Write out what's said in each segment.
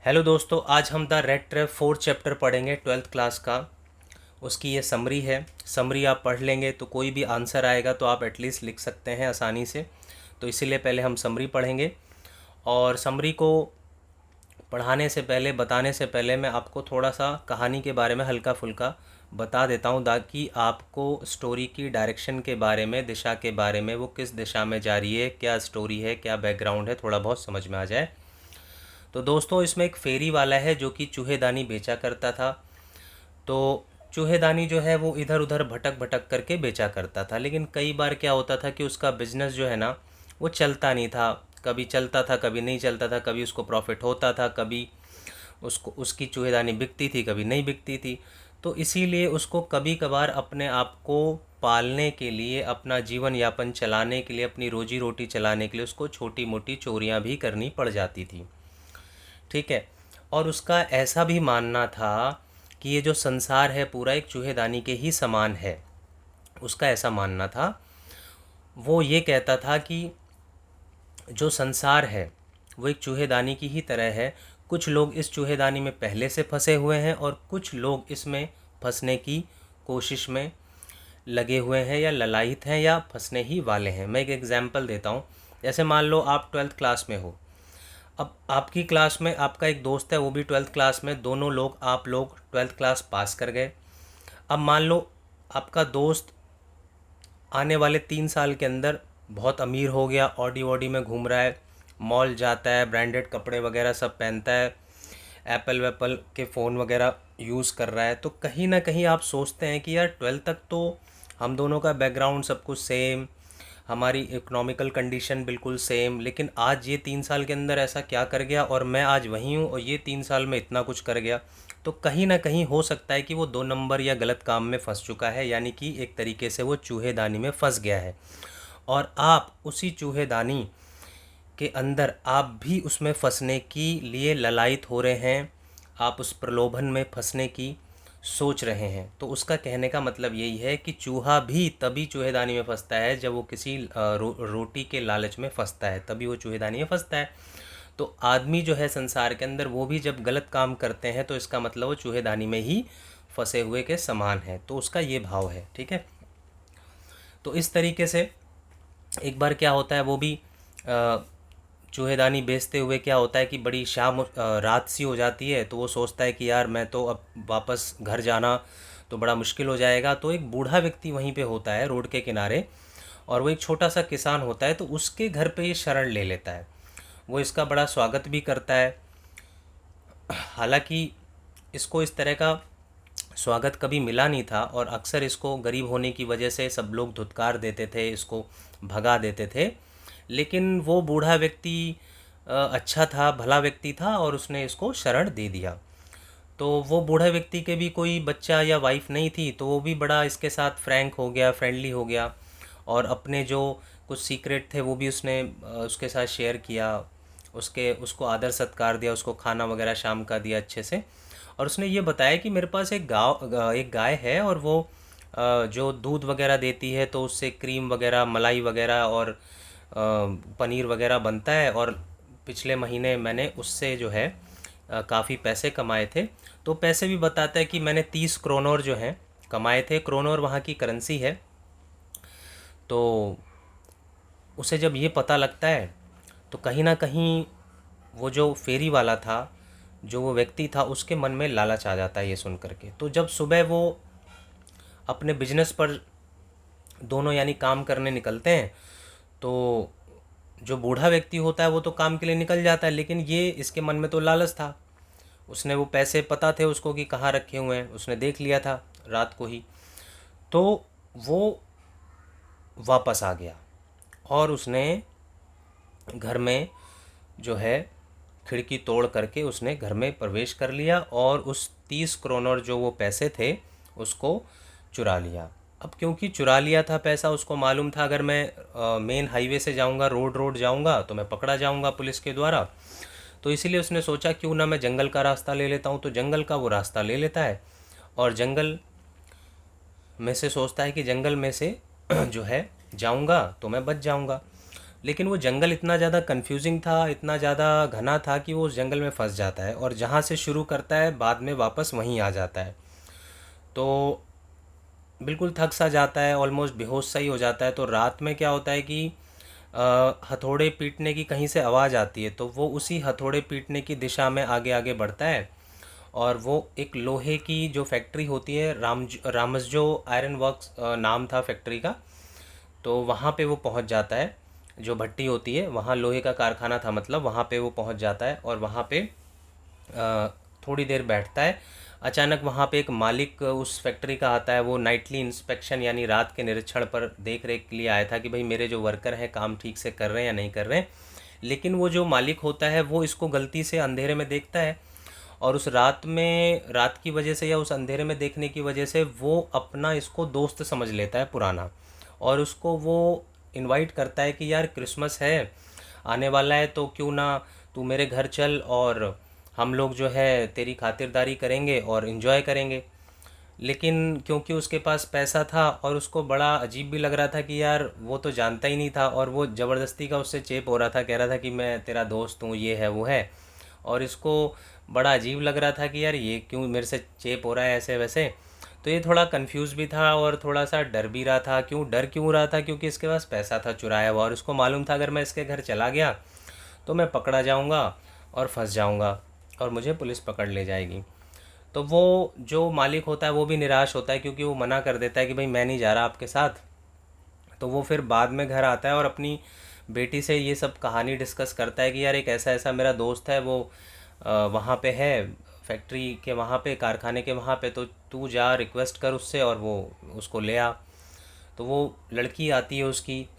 Hello दोस्तों, आज हम the red trap fourth chapter पढ़ेंगे 12th क्लास का। उसकी ये समरी है। समरी आप पढ़ लेंगे तो कोई भी आंसर आएगा तो आप एटलीस्ट लिख सकते हैं आसानी से। तो इसीलिए पहले हम समरी पढ़ेंगे। और समरी को पढ़ाने से पहले, बताने से पहले, मैं आपको थोड़ा सा कहानी के बारे में हल्का फुल्का बता देता हूँ, ताकि आपको स्टोरी की डायरेक्शन के बारे में, दिशा के बारे में, वो किस दिशा में जा रही है, क्या स्टोरी है, क्या बैकग्राउंड है, थोड़ा बहुत समझ में आ जाए। तो दोस्तों, इसमें एक फेरी वाला है जो कि चूहेदानी बेचा करता था। तो चूहेदानी जो है वो इधर उधर भटक भटक करके बेचा करता था, लेकिन कई बार क्या होता था कि उसका बिजनेस जो है ना, वो चलता नहीं था। कभी चलता था, कभी नहीं चलता था, कभी उसको प्रॉफिट होता था, कभी उसको उसकी चूहेदानी बिकती थी, कभी नहीं बिकती थी। तो इसीलिए उसको कभी कभार अपने आप को पालने के लिए, अपना जीवन यापन चलाने के लिए, अपनी रोजी रोटी चलाने के लिए उसको छोटी मोटी चोरियां भी करनी पड़ जाती थी। ठीक है। और उसका ऐसा भी मानना था कि ये जो संसार है पूरा एक चूहेदानी के ही समान है। उसका ऐसा मानना था। वो ये कहता था कि जो संसार है वो एक चूहेदानी की ही तरह है। कुछ लोग इस चूहेदानी में पहले से फंसे हुए हैं और कुछ लोग इसमें फंसने की कोशिश में लगे हुए हैं, या ललायित हैं, या फंसने ही वाले हैं। मैं एक एग्जांपल देता हूँ। जैसे मान लो आप 12th क्लास में हो। अब आपकी क्लास में आपका एक दोस्त है, वो भी 12th क्लास में, दोनों लोग, आप लोग 12th क्लास पास कर गए। अब मान लो आपका दोस्त आने वाले 3 साल के अंदर बहुत अमीर हो गया, ऑडी वॉडी में घूम रहा है, मॉल जाता है, ब्रांडेड कपड़े वगैरह सब पहनता है, एप्पल वेप्पल के फ़ोन वगैरह यूज़ कर रहा है। तो कहीं ना कहीं आप सोचते हैं कि यार 12th तक तो हम दोनों का बैकग्राउंड सब कुछ सेम, हमारी इकोनॉमिकल कंडीशन बिल्कुल सेम, लेकिन आज ये 3 साल के अंदर ऐसा क्या कर गया, और मैं आज वहीं हूँ और ये 3 साल में इतना कुछ कर गया। तो कहीं ना कहीं हो सकता है कि वो 2 नंबर या गलत काम में फंस चुका है, यानी कि एक तरीके से वो चूहेदानी में फंस गया है। और आप उसी चूहेदानी के अंदर, आप भी उसमें फंसने के लिए ललायित हो रहे हैं, आप उस प्रलोभन में फंसने की सोच रहे हैं। तो उसका कहने का मतलब यही है कि चूहा भी तभी चूहेदानी में फंसता है जब वो किसी रोटी के लालच में फंसता है, तभी वो चूहेदानी में फंसता है। तो आदमी जो है संसार के अंदर, वो भी जब गलत काम करते हैं तो इसका मतलब वो चूहेदानी में ही फंसे हुए के समान है। तो उसका ये भाव है। ठीक है। तो इस तरीके से एक बार क्या होता है, वो भी चूहेदानी बेचते हुए क्या होता है कि बड़ी शाम, रात सी हो जाती है, तो वो सोचता है कि यार मैं तो अब वापस घर जाना तो बड़ा मुश्किल हो जाएगा। तो एक बूढ़ा व्यक्ति वहीं पे होता है रोड के किनारे, और वो एक छोटा सा किसान होता है, तो उसके घर पे ये शरण ले लेता है। वो इसका बड़ा स्वागत भी करता है। हालांकि इसको इस तरह का स्वागत कभी मिला नहीं था, और अक्सर इसको गरीब होने की वजह से सब लोग धुतकार देते थे, इसको भगा देते थे। लेकिन वो बूढ़ा व्यक्ति अच्छा था, भला व्यक्ति था, और उसने इसको शरण दे दिया। तो वो बूढ़े व्यक्ति के भी कोई बच्चा या वाइफ नहीं थी, तो वो भी बड़ा इसके साथ फ्रैंक हो गया, फ्रेंडली हो गया, और अपने जो कुछ सीक्रेट थे वो भी उसने उसके साथ शेयर किया। उसको आदर सत्कार दिया, उसको खाना वगैरह शाम का दिया अच्छे से। और उसने ये बताया कि मेरे पास एक गाय है, और वो जो दूध वगैरह देती है, तो उससे क्रीम वगैरह, मलाई वगैरह और पनीर वगैरह बनता है, और पिछले महीने मैंने उससे जो है काफ़ी पैसे कमाए थे। तो पैसे भी बताता है कि मैंने 30 क्रोनोर जो हैं कमाए थे। क्रोनोर वहाँ की करेंसी है। तो उसे जब ये पता लगता है, तो कहीं ना कहीं वो जो फेरी वाला था, जो वो व्यक्ति था, उसके मन में लालच आ जाता है ये सुन करके। तो जब सुबह वो अपने बिजनेस पर दोनों यानी काम करने निकलते हैं, तो जो बूढ़ा व्यक्ति होता है वो तो काम के लिए निकल जाता है, लेकिन ये इसके मन में तो लालच था। उसने वो पैसे पता थे उसको कि कहाँ रखे हुए हैं, उसने देख लिया था रात को ही। तो वो वापस आ गया, और उसने घर में जो है खिड़की तोड़ करके उसने घर में प्रवेश कर लिया, और उस 30 क्रोनर जो वो पैसे थे उसको चुरा लिया। अब क्योंकि चुरा लिया था पैसा, उसको मालूम था अगर मैं मेन हाईवे से जाऊंगा, रोड रोड जाऊंगा, तो मैं पकड़ा जाऊंगा पुलिस के द्वारा। तो इसीलिए उसने सोचा क्यों ना मैं जंगल का रास्ता ले लेता हूँ। तो जंगल का वो रास्ता ले लेता है, और जंगल में से सोचता है कि जंगल में से जो है जाऊंगा तो मैं बच जाऊंगा। लेकिन वो जंगल इतना ज़्यादा कंफ्यूजिंग था, इतना ज़्यादा घना था कि वो उस जंगल में फंस जाता है और जहाँ से शुरू करता है बाद में वापस वहीं आ जाता है। तो बिल्कुल थक सा जाता है, ऑलमोस्ट बेहोश सा ही हो जाता है। तो रात में क्या होता है कि हथौड़े पीटने की कहीं से आवाज़ आती है, तो वो उसी हथौड़े पीटने की दिशा में आगे आगे बढ़ता है और वो एक लोहे की जो फैक्ट्री होती है, रामसजो आयरन वर्क्स नाम था फैक्ट्री का, तो वहाँ पे वो पहुँच जाता है। जो भट्टी होती है वहाँ लोहे का कारखाना था, मतलब वहाँ पे वो पहुँच जाता है और वहाँ पे अ, थोड़ी देर बैठता है। अचानक वहाँ पे एक मालिक उस फैक्ट्री का आता है। वो नाइटली इंस्पेक्शन यानी रात के निरीक्षण पर देख रेख के लिए आया था कि भाई मेरे जो वर्कर हैं काम ठीक से कर रहे हैं या नहीं कर रहे हैं। लेकिन वो जो मालिक होता है वो इसको गलती से अंधेरे में देखता है और उस रात में, रात की वजह से या उस अंधेरे में देखने की वजह से वो अपना इसको दोस्त समझ लेता है पुराना, और उसको वो इनवाइट करता है कि यार क्रिसमस है आने वाला है, तो क्यों ना तू मेरे घर चल और हम लोग जो है तेरी खातिरदारी करेंगे और इन्जॉय करेंगे। लेकिन क्योंकि उसके पास पैसा था और उसको बड़ा अजीब भी लग रहा था कि यार वो तो जानता ही नहीं था और वो ज़बरदस्ती का उससे चेप हो रहा था, कह रहा था कि मैं तेरा दोस्त हूँ, ये है वो है। और इसको बड़ा अजीब लग रहा था कि यार ये क्यों मेरे से चेप हो रहा है ऐसे वैसे। तो ये थोड़ा कंफ्यूज भी था और थोड़ा सा डर भी रहा था। क्यों रहा था? क्योंकि इसके पास पैसा था चुराया हुआ और उसको मालूम था अगर मैं इसके घर चला गया तो मैं पकड़ा जाऊंगा और फंस जाऊंगा और मुझे पुलिस पकड़ ले जाएगी। तो वो जो मालिक होता है वो भी निराश होता है क्योंकि वो मना कर देता है कि भाई मैं नहीं जा रहा आपके साथ। तो वो फिर बाद में घर आता है और अपनी बेटी से ये सब कहानी डिस्कस करता है कि यार एक ऐसा ऐसा मेरा दोस्त है, वो वहाँ पे है फैक्ट्री के वहाँ पे, कारखाने के वहाँ पे, तो तू जा रिक्वेस्ट कर उससे और वो उसको ले आ। तो वो लड़की आती है,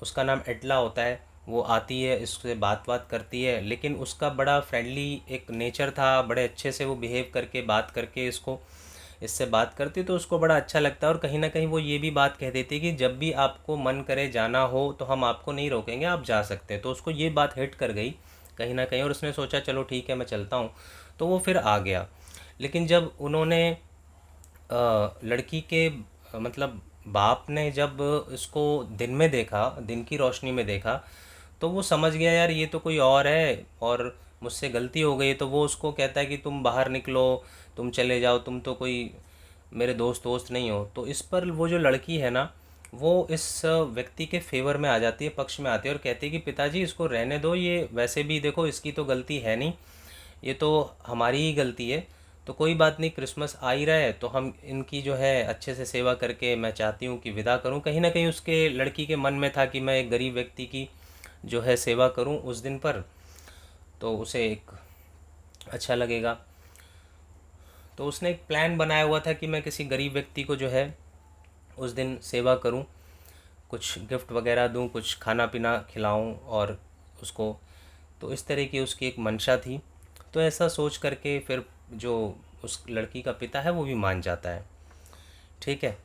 उसका नाम एटला होता है। वो आती है, इससे बात बात करती है, लेकिन उसका बड़ा फ्रेंडली एक नेचर था, बड़े अच्छे से वो बिहेव करके बात करके इससे बात करती, तो उसको बड़ा अच्छा लगता है। और कहीं ना कहीं वो ये भी बात कह देती कि जब भी आपको मन करे जाना हो तो हम आपको नहीं रोकेंगे, आप जा सकते हैं। तो उसको ये बात हिट कर गई कहीं ना कहीं और उसने सोचा चलो ठीक है मैं चलता हूँ। तो वो फिर आ गया। लेकिन जब उन्होंने लड़की के मतलब बाप ने जब इसको दिन में देखा, दिन की रोशनी में देखा, तो वो समझ गया यार ये तो कोई और है और मुझसे गलती हो गई। तो वो उसको कहता है कि तुम बाहर निकलो, तुम चले जाओ, तुम तो कोई मेरे दोस्त नहीं हो। तो इस पर वो जो लड़की है ना, वो इस व्यक्ति के फेवर में आ जाती है, पक्ष में आती है और कहती है कि पिताजी इसको रहने दो, ये वैसे भी देखो इसकी तो गलती है नहीं, ये तो हमारी ही गलती है। तो कोई बात नहीं, क्रिसमस आ ही रहा है तो हम इनकी जो है अच्छे से सेवा करके मैं चाहती हूँ कि विदा करूँ। कहीं ना कहीं उसके लड़की के मन में था कि मैं एक गरीब व्यक्ति की जो है सेवा करूँ उस दिन पर, तो उसे एक अच्छा लगेगा। तो उसने एक प्लान बनाया हुआ था कि मैं किसी गरीब व्यक्ति को जो है उस दिन सेवा करूं, कुछ गिफ्ट वगैरह दूं, कुछ खाना पीना खिलाऊं और उसको, तो इस तरह की उसकी एक मंशा थी। तो ऐसा सोच करके फिर जो उस लड़की का पिता है वो भी मान जाता है। ठीक है,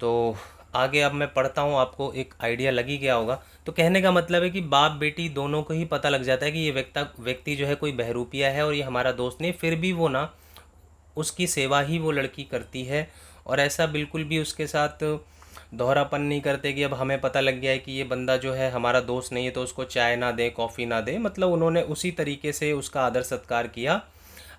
तो आगे अब मैं पढ़ता हूँ, आपको एक आइडिया लग ही गया होगा। तो कहने का मतलब है कि बाप बेटी दोनों को ही पता लग जाता है कि ये व्यक्ति जो है कोई बहरूपिया है और ये हमारा दोस्त नहीं। फिर भी वो ना उसकी सेवा ही वो लड़की करती है और ऐसा बिल्कुल भी उसके साथ दोहरापन नहीं करते कि अब हमें पता लग गया है कि ये बंदा जो है हमारा दोस्त नहीं है तो उसको चाय ना दे, कॉफ़ी ना दे। मतलब उन्होंने उसी तरीके से उसका आदर सत्कार किया।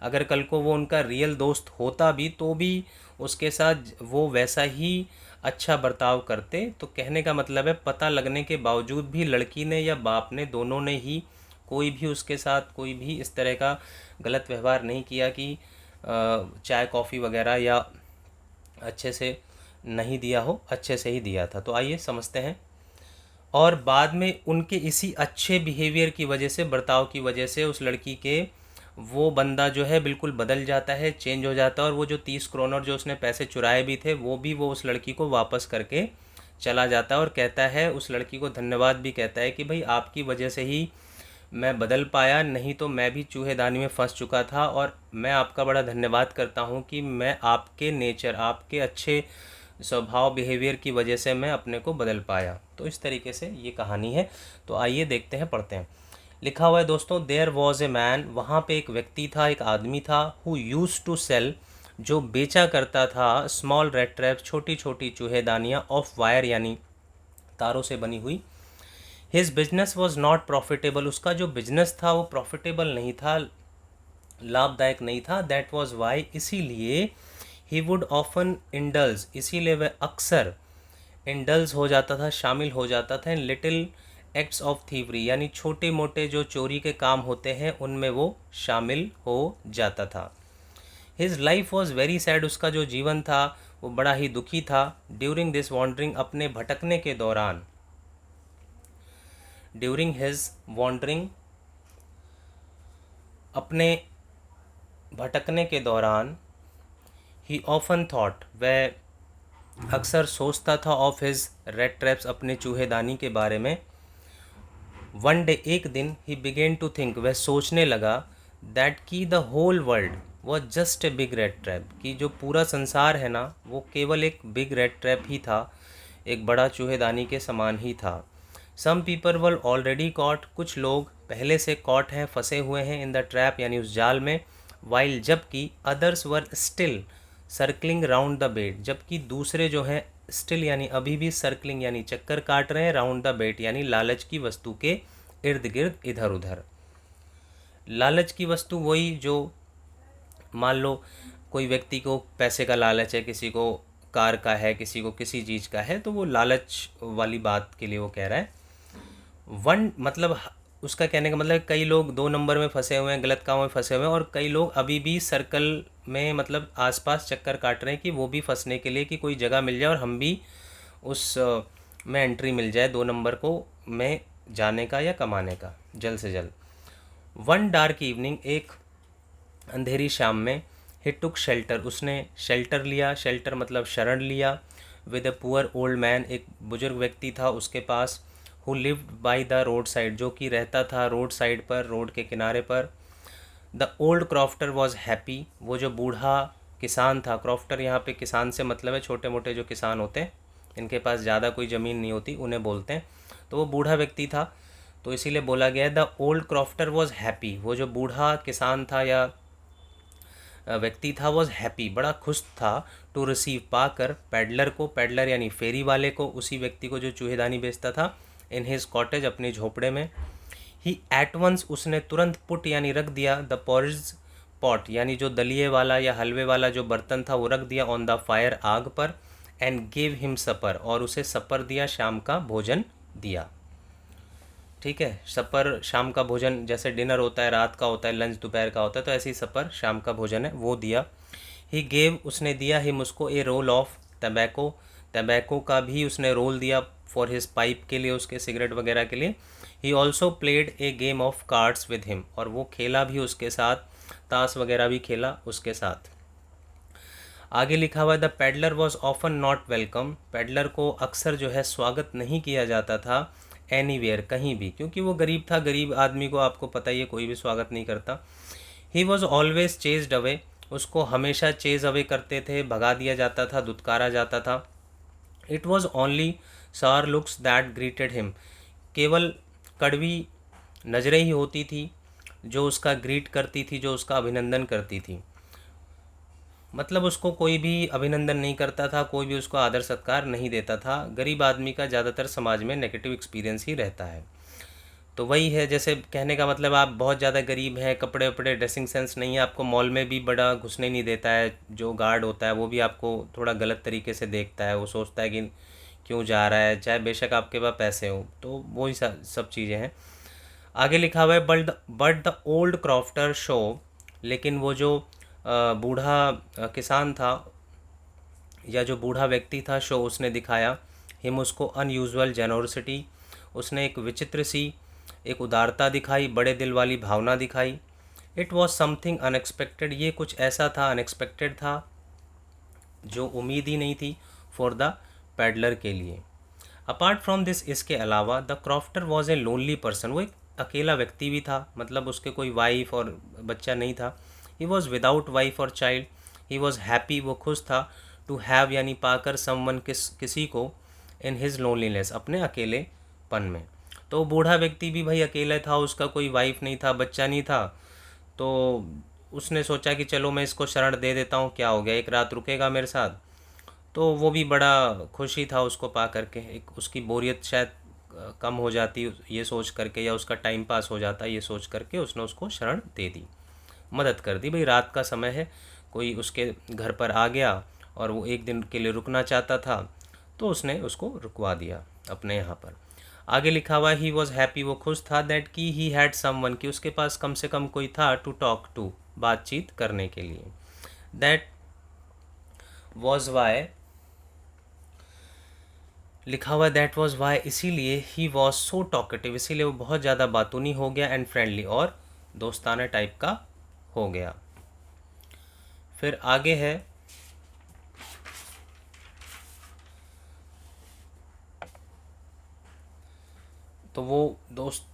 अगर कल को वो उनका रियल दोस्त होता भी तो भी उसके साथ वो वैसा ही अच्छा बर्ताव करते। तो कहने का मतलब है पता लगने के बावजूद भी लड़की ने या बाप ने, दोनों ने ही कोई भी उसके साथ कोई भी इस तरह का गलत व्यवहार नहीं किया कि चाय कॉफ़ी वगैरह या अच्छे से नहीं दिया हो, अच्छे से ही दिया था। तो आइए समझते हैं। और बाद में उनके इसी अच्छे बिहेवियर की वजह से, बर्ताव की वजह से उस लड़की के, वो बंदा जो है बिल्कुल बदल जाता है, चेंज हो जाता है और वो जो 30 करोड़ जो उसने पैसे चुराए भी थे वो भी वो उस लड़की को वापस करके चला जाता है और कहता है, उस लड़की को धन्यवाद भी कहता है कि भाई आपकी वजह से ही मैं बदल पाया, नहीं तो मैं भी चूहेदानी में फंस चुका था। और मैं आपका बड़ा धन्यवाद करता हूँ कि मैं आपके नेचर, आपके अच्छे स्वभाव, बिहेवियर की वजह से मैं अपने को बदल पाया। तो इस तरीके से ये कहानी है। तो आइए देखते हैं, पढ़ते हैं। लिखा हुआ है दोस्तों, देयर वॉज ए मैन, वहाँ पे एक व्यक्ति था, एक आदमी था, हु यूज टू सेल, जो बेचा करता था, स्मॉल रेड ट्रैप्स, छोटी छोटी चूहेदानियाँ, ऑफ वायर यानी तारों से बनी हुई, his business was not profitable, उसका जो बिजनेस था वो प्रॉफिटेबल नहीं था, लाभदायक नहीं था। दैट वॉज वाई, इसीलिए ही वुड ऑफन इंडल्स, इसीलिए वह अक्सर इंडल्स हो जाता था, शामिल हो जाता था in little acts of thievery, यानी छोटे मोटे जो चोरी के काम होते हैं उनमें वो शामिल हो जाता था। His life was very sad, उसका जो जीवन था वो बड़ा ही दुखी था। ड्यूरिंग दिस वॉन्डरिंग, अपने भटकने के दौरान, ड्यूरिंग हिज वॉन्डरिंग, अपने भटकने के दौरान, ही ऑफन थॉट, वह अक्सर सोचता था, ऑफ हिज रेड ट्रैप्स, अपने चूहेदानी के बारे में। वन डे, एक दिन, ही बिगेन टू थिंक, वह सोचने लगा, दैट की the whole world was just a big red trap, कि जो पूरा संसार है ना वो केवल एक बिग रेड ट्रैप ही था, एक बड़ा चूहेदानी के समान ही था। Some people were already caught, कुछ लोग पहले से कॉट हैं, फंसे हुए हैं इन द ट्रैप, यानी उस जाल में। वाइल, जबकि others were still circling round the bait, जबकि दूसरे जो हैं स्टिल यानी अभी भी, सर्कलिंग यानी चक्कर काट रहे हैं, राउंड द बेट यानी लालच की वस्तु के इर्द गिर्द, इधर उधर। लालच की वस्तु वही जो, मान लो कोई व्यक्ति को पैसे का लालच है, किसी को कार का है, किसी को किसी चीज़ का है, तो वो लालच वाली बात के लिए वो कह रहा है। वन मतलब उसका कहने का मतलब कई लोग 2 नंबर में फंसे हुए हैं, गलत काम में फंसे हुए हैं, और कई लोग अभी भी सर्कल में मतलब आसपास चक्कर काट रहे हैं कि वो भी फंसने के लिए, कि कोई जगह मिल जाए और हम भी उस में एंट्री मिल जाए 2 नंबर को में जाने का या कमाने का जल्द से जल्द। वन डार्क इवनिंग, एक अंधेरी शाम में, ही टुक शेल्टर, उसने शेल्टर लिया, शेल्टर मतलब शरण लिया, with a poor old man, एक बुजुर्ग व्यक्ति था उसके पास, who lived by the road side, जो कि रहता था रोड साइड पर, रोड के किनारे पर। The old crofter was happy, वो जो बूढ़ा किसान था, क्रॉफ्टर यहाँ पे किसान से मतलब है छोटे मोटे जो किसान होते हैं, इनके पास ज़्यादा कोई ज़मीन नहीं होती, उन्हें बोलते हैं। तो वो बूढ़ा व्यक्ति था, तो इसीलिए बोला गया है the old crofter was happy, वो जो बूढ़ा किसान था या व्यक्ति था, वॉज हैप्पी, बड़ा खुश था, टू रिसीव, पाकर, पैडलर को, पैडलर यानी फेरी वाले को, उसी व्यक्ति को जो चूहेदानी बेचता था, इन हिज कॉटेज, अपने झोपड़े में। ही एट वंस, उसने तुरंत, पुट यानी रख दिया, द पॉरिज पॉट यानी जो दलिए वाला या हलवे वाला जो बर्तन था वो रख दिया, ऑन द फायर, आग पर, एंड गिव हिम सपर, और उसे सपर दिया, शाम का भोजन दिया। ठीक है, सपर शाम का भोजन, जैसे डिनर होता है रात का होता है, लंच दोपहर का होता है, तो ऐसे ही सपर शाम का भोजन है वो दिया। ही गेव, उसने दिया, हिम उसको, ए रोल ऑफ टबैको, टबैको का भी उसने रोल दिया, फॉर हिज पाइप के लिए, उसके सिगरेट वगैरह के लिए। He also played a game of cards with him, और वो खेला भी उसके साथ, ताश वगैरह भी खेला उसके साथ। आगे लिखा हुआ है the peddler was often not welcome, peddler को अक्सर जो है स्वागत नहीं किया जाता था, एनीवेयर, कहीं भी, क्योंकि वो गरीब था, गरीब आदमी को आपको पता ही है कोई भी स्वागत नहीं करता। He was always chased away, उसको हमेशा चेज अवे करते थे, भगा दिया जाता था, दुत्कारा जाता था। इट वॉज ओनली सार लुक्स दैट ग्रीटेड हिम, केवल कड़वी नज़रें ही होती थी जो उसका ग्रीट करती थी, जो उसका अभिनंदन करती थी। मतलब उसको कोई भी अभिनंदन नहीं करता था, कोई भी उसको आदर सत्कार नहीं देता था। गरीब आदमी का ज़्यादातर समाज में नेगेटिव एक्सपीरियंस ही रहता है। तो वही है, जैसे कहने का मतलब आप बहुत ज़्यादा गरीब हैं, कपड़े वपड़े ड्रेसिंग सेंस नहीं है, आपको मॉल में भी बड़ा घुसने नहीं देता है, जो गार्ड होता है वो भी आपको थोड़ा गलत तरीके से देखता है, वो सोचता है कि क्यों जा रहा है, चाहे बेशक आपके पास पैसे हो। तो वही सब चीज़ें हैं। आगे लिखा हुआ है but the old crofter show, लेकिन वो जो बूढ़ा किसान था या जो बूढ़ा व्यक्ति था, शो उसने दिखाया, हिम उसको, अनयूजुअल जेनोरसिटी, उसने एक विचित्र सी एक उदारता दिखाई, बड़े दिल वाली भावना दिखाई। इट वॉज समथिंग अनएक्सपेक्टेड, ये कुछ ऐसा था, अनएक्सपेक्टेड था, जो उम्मीद ही नहीं थी फॉर द पैडलर के लिए। अपार्ट फ्रॉम दिस, इसके अलावा, the crofter was a lonely person, वो एक अकेला व्यक्ति भी था, मतलब उसके कोई वाइफ और बच्चा नहीं था। ही वॉज विदाउट वाइफ और चाइल्ड। ही वॉज हैप्पी, वो खुश था, टू हैव यानी पाकर, समवन किसी को, इन हिज लोनलीनेस, अपने अकेलेपन में। तो बूढ़ा व्यक्ति भी भाई अकेला था, उसका कोई वाइफ नहीं था, बच्चा नहीं था, तो उसने सोचा कि चलो मैं इसको शरण दे देता हूँ, क्या हो गया, एक रात रुकेगा मेरे साथ। तो वो भी बड़ा खुशी था उसको पा करके, एक उसकी बोरियत शायद कम हो जाती ये सोच करके, या उसका टाइम पास हो जाता ये सोच करके उसने उसको शरण दे दी, मदद कर दी। भाई रात का समय है, कोई उसके घर पर आ गया और वो एक दिन के लिए रुकना चाहता था, तो उसने उसको रुकवा दिया अपने यहाँ पर। आगे लिखा हुआ ही वॉज हैप्पी, वो खुश था, दैट की ही हैड समवन, कि उसके पास कम से कम कोई था, टू टॉक टू, बातचीत करने के लिए। दैट वॉज वाई, लिखा हुआ दैट वॉज वाई, इसीलिए ही वॉज सो टॉकेटिव, इसीलिए वो बहुत ज़्यादा बातूनी हो गया, एंड फ्रेंडली, और दोस्ताना टाइप का हो गया। फिर आगे है, तो वो दोस्त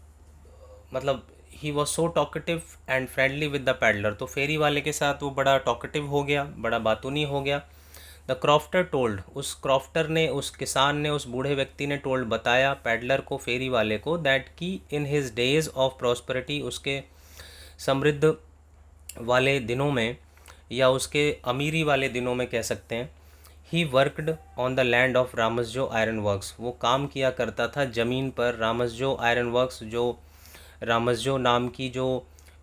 मतलब he was so talkative and friendly with the peddler, तो फेरी वाले के साथ वो बड़ा टॉकेटिव हो गया, बड़ा बातूनी हो गया। द क्रॉफ्टर टोल्ड, उस क्रॉफ्टर ने, उस किसान ने, उस बूढ़े व्यक्ति ने टोल्ड बताया पैडलर को, फेरी वाले को, दैट की in his days of prosperity, उसके समृद्ध वाले दिनों में, या उसके अमीरी वाले दिनों में कह सकते हैं, he worked on the land of रामसजो आयरन वर्क्स, वो काम किया करता था ज़मीन पर रामसजो आयरन वर्क्स, जो रामसजो नाम की जो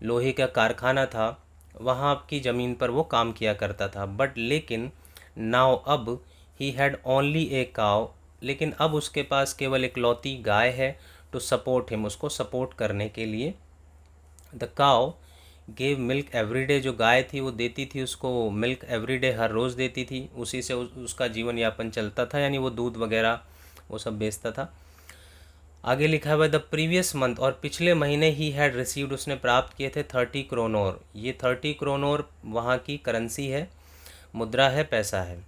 लोहे का कारखाना था, वहाँ की ज़मीन पर वो काम किया करता था। बट लेकिन नाउ अब, ही हैड ओनली ए काव, लेकिन अब उसके पास केवल एक लौती गाय है, टू सपोर्ट हिम, उसको सपोर्ट करने के लिए। द काव गेव मिल्क एवरीडे, जो गाय थी वो देती थी उसको मिल्क एवरीडे, हर रोज़ देती थी, उसी से उसका जीवन यापन चलता था, यानी वो दूध वगैरह वो सब बेचता था। आगे लिखा हुआ द प्रीवियस मंथ, और पिछले महीने ही हैड रिसीव्ड, उसने प्राप्त किए थे 30 क्रोनोर, ये 30 क्रोनोर वहाँ की करेंसी है, मुद्रा है, पैसा है,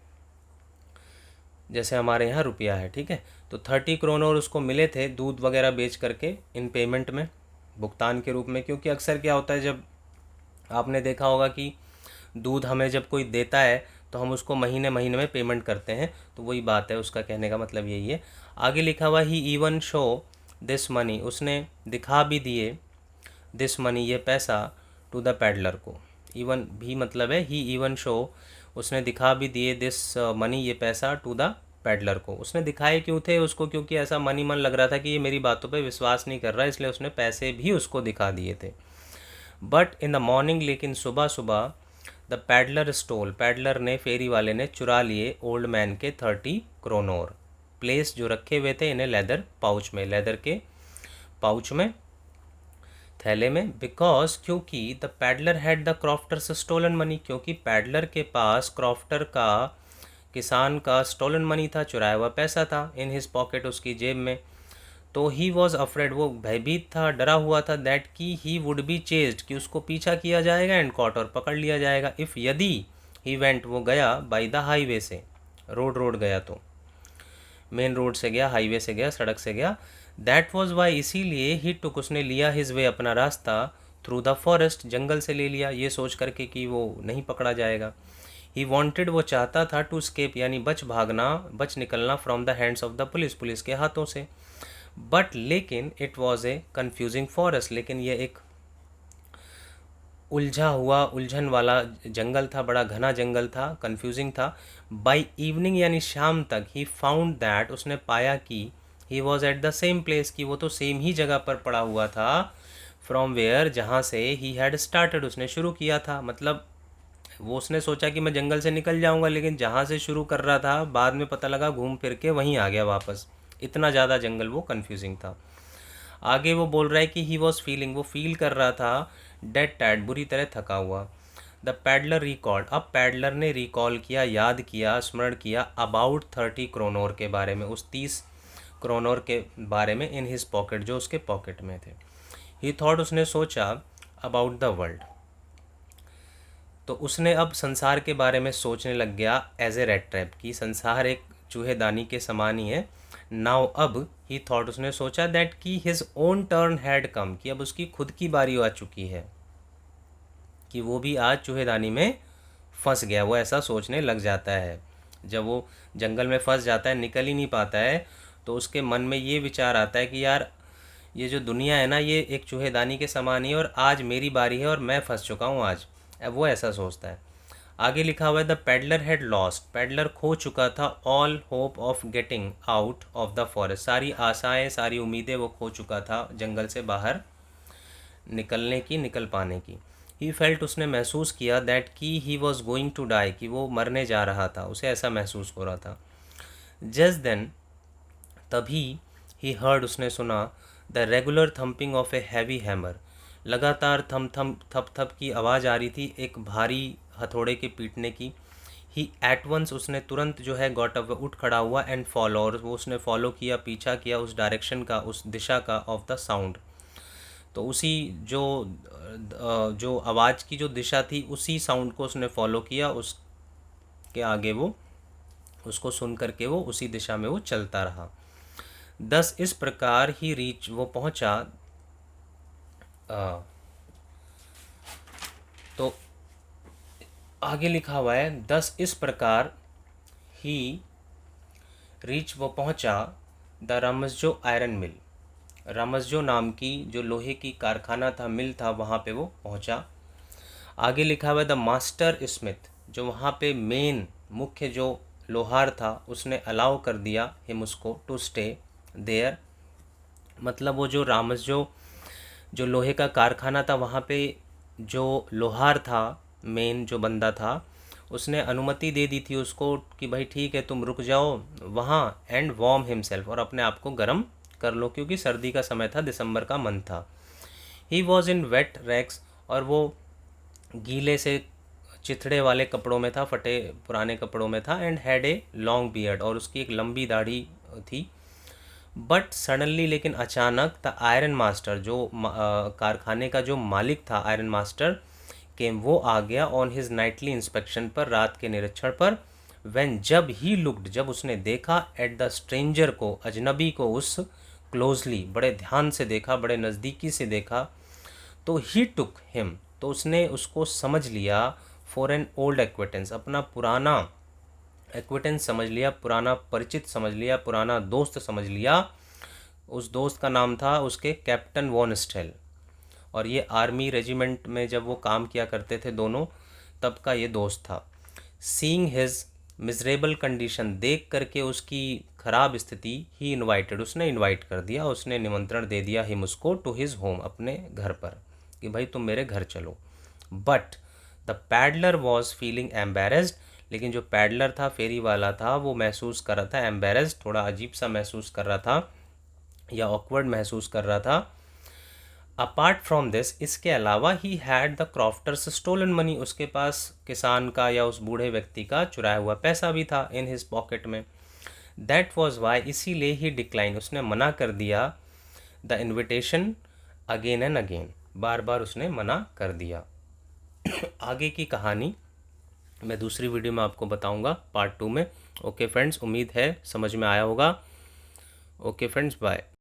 जैसे हमारे यहाँ रुपया है, ठीक है। तो 30 क्रोनोर उसको मिले थे दूध वगैरह बेच करके, इन पेमेंट में, भुगतान के रूप में। क्योंकि अक्सर क्या होता है, जब आपने देखा होगा कि दूध हमें जब कोई देता है तो हम उसको महीने महीने में पेमेंट करते हैं, तो वही बात है, उसका कहने का मतलब यही है। आगे लिखा हुआ ही इवन शो दिस मनी, उसने दिखा भी दिए, दिस मनी, ये पैसा, टू द पैडलर को। इवन भी मतलब है ही इवन शो, उसने दिखा भी दिए, दिस मनी, ये पैसा, टू द पैडलर को। उसने दिखाए क्यों थे उसको, क्योंकि ऐसा मन ही मन लग रहा था कि ये मेरी बातों पे विश्वास नहीं कर रहा, इसलिए उसने पैसे भी उसको दिखा दिए थे। बट इन द मॉर्निंग, लेकिन सुबह सुबह, द पैडलर स्टोल, पैडलर ने, फेरी वाले ने चुरा लिए ओल्ड मैन के 30 क्रोनोर, प्लेस जो रखे हुए थे इन्हें लेदर पाउच में, लेदर के पाउच में, थैले में। बिकॉज, क्योंकि the peddler had the crofters stolen money, क्योंकि पैडलर के पास क्रॉफ्टर का, किसान का स्टोलन मनी था, चुराया हुआ पैसा था, इन हिज पॉकेट, उसकी जेब में। तो ही वॉज अफ्रेड, वो भयभीत था, डरा हुआ था, दैट की ही वुड बी चेस्ड, कि उसको पीछा किया जाएगा, एंड कॉट, और पकड़ लिया जाएगा, इफ़, यदि, ही वेंट, वो गया, बाई द हाईवे से, रोड गया, तो मेन रोड से गया, हाईवे से गया, सड़क से गया। दैट वॉज वाई, इसीलिए, ही टुक, उसने लिया, हिज वे, अपना रास्ता, थ्रू द फॉरेस्ट, जंगल से ले लिया, ये सोच करके कि वो नहीं पकड़ा जाएगा। ही वॉन्टेड, वो चाहता था, टू स्केप, यानी बच भागना, बच निकलना, from the hands of the police, police के हाथों से। बट लेकिन it was a confusing forest, लेकिन ये एक उलझा हुआ, उलझन वाला जंगल था, बड़ा घना जंगल था, कन्फ्यूजिंग था। बाई इवनिंग, यानी शाम तक, ही फाउंड दैट, उसने पाया कि, he was at the same place, कि वो तो सेम ही जगह पर पड़ा हुआ था, फ्रॉम वेयर, जहाँ से ही हैड स्टार्टेड, उसने शुरू किया था। मतलब वो उसने सोचा कि मैं जंगल से निकल जाऊंगा, लेकिन जहाँ से शुरू कर रहा था बाद में पता लगा घूम फिर के वहीं आ गया वापस, इतना ज़्यादा जंगल वो कन्फ्यूजिंग था। आगे वो बोल रहा है कि ही वॉज फीलिंग, वो फील कर रहा था, डेड टायर्ड, बुरी तरह थका हुआ। द पैडलर रिकॉर्ड, अब पैडलर ने रिकॉल किया, याद किया, स्मरण किया, अबाउट 30 क्रोनोर के बारे में, उस 30 क्रोनोर के बारे में, इन हिज पॉकेट, जो उसके पॉकेट में थे। ही थॉट, उसने सोचा, अबाउट द वर्ल्ड, तो उसने अब संसार के बारे में सोचने लग गया, एज ए रेड ट्रैप, की संसार एक चूहेदानी के समान ही है। नाउ, अब, ही थॉट, उसने सोचा, दैट की his own turn had come, कि अब उसकी खुद की बारी आ चुकी है, कि वो भी आज चूहेदानी में फंस गया। वो ऐसा सोचने लग जाता है, जब वो जंगल में फंस जाता है, निकल ही नहीं पाता है, तो उसके मन में ये विचार आता है कि यार, ये जो दुनिया है ना, ये एक चूहेदानी के समान ही है, और आज मेरी बारी है और मैं फंस चुका हूँ आज। अब वो ऐसा सोचता है। आगे लिखा हुआ है the peddler had lost, peddler खो चुका था all hope of getting out of the forest, सारी आशाएं सारी उम्मीदें वो खो चुका था जंगल से बाहर निकलने की, निकल पाने की। ही फेल्ट, उसने महसूस किया दैट कि he was going to die, कि वो मरने जा रहा था, उसे ऐसा महसूस हो रहा था। जस्ट देन, तभी ही हर्ड, उसने सुना the regular thumping of a heavy hammer, लगातार थम थम थप थप की आवाज़ आ रही थी एक भारी हथौड़े के पीटने की। ही एट वंस, उसने तुरंत जो है गॉट अप, उठ खड़ा हुआ एंड फॉलो, और वो उसने फॉलो किया, पीछा किया उस डायरेक्शन का, उस दिशा का, ऑफ द साउंड। तो उसी जो आवाज़ की जो दिशा थी उसी साउंड को उसने फॉलो किया, उसके आगे वो उसको सुन करके वो उसी दिशा में वो चलता रहा। 10 इस प्रकार ही रीच, वो पहुंचा। तो आगे लिखा हुआ है 10 इस प्रकार ही रीच, वो पहुंचा द रमसजो आयरन मिल, रमसजो नाम की जो लोहे की कारखाना था, मिल था, वहाँ पे वो पहुंचा। आगे लिखा हुआ है द मास्टर स्मिथ, जो वहाँ पे मेन मुख्य जो लोहार था उसने अलाउ कर दिया हिम, उसको, टू स्टे देयर। मतलब वो जो जो लोहे का कारखाना था वहाँ पे जो लोहार था, मेन जो बंदा था, उसने अनुमति दे दी थी उसको कि भाई ठीक है तुम रुक जाओ वहाँ, एंड वार्म हिमसेल्फ, और अपने आप को गर्म कर लो, क्योंकि सर्दी का समय था, दिसंबर का मंथ था। He was in wet rags, और वो गीले से चिथड़े वाले कपड़ों में था, फटे पुराने कपड़ों में था, and had a long beard, और उसकी एक लंबी दाढ़ी थी। बट सडनली, लेकिन अचानक, द आयरन मास्टर, जो कारखाने का जो मालिक था, आयरन मास्टर, केम, वो आ गया ऑन हिज नाइटली इंस्पेक्शन पर, रात के निरीक्षण पर। व्हेन, जब ही लुक्ड, जब उसने देखा, एट द स्ट्रेंजर को, अजनबी को, उस क्लोजली, बड़े ध्यान से देखा, बड़े नज़दीकी से देखा, तो ही टुक हिम, तो उसने उसको समझ लिया, फॉर एन ओल्ड एक्वेटेंस, अपना पुराना एक्वेटेंस समझ लिया, पुराना परिचित समझ लिया, पुराना दोस्त समझ लिया। उस दोस्त का नाम था उसके कैप्टन वॉन स्टेल, और ये आर्मी रेजिमेंट में जब वो काम किया करते थे दोनों, तब का ये दोस्त था। सीइंग हिज मिजरेबल कंडीशन, देख करके उसकी ख़राब स्थिति, ही इनवाइटेड, उसने इनवाइट कर दिया, उसने निमंत्रण दे दिया हिम, उसको, टू हिज होम, अपने घर पर, कि भाई तुम मेरे घर चलो। But the peddler was feeling embarrassed, लेकिन जो पैडलर था, फेरी वाला था, वो महसूस कर रहा था एम्बेरस्ड, थोड़ा अजीब सा महसूस कर रहा था, या ऑकवर्ड महसूस कर रहा था। अपार्ट फ्रॉम दिस, इसके अलावा, he had the crofters stolen money, उसके पास किसान का या उस बूढ़े व्यक्ति का चुराया हुआ पैसा भी था इन हिज पॉकेट में। दैट वॉज वाई, इसीलिए ही डिक्लाइन, उसने मना कर दिया, the invitation again and again, बार बार उसने मना कर दिया। आगे की कहानी मैं दूसरी वीडियो में आपको बताऊंगा, पार्ट 2 में। ओके फ्रेंड्स, उम्मीद है समझ में आया होगा। Okay friends, bye.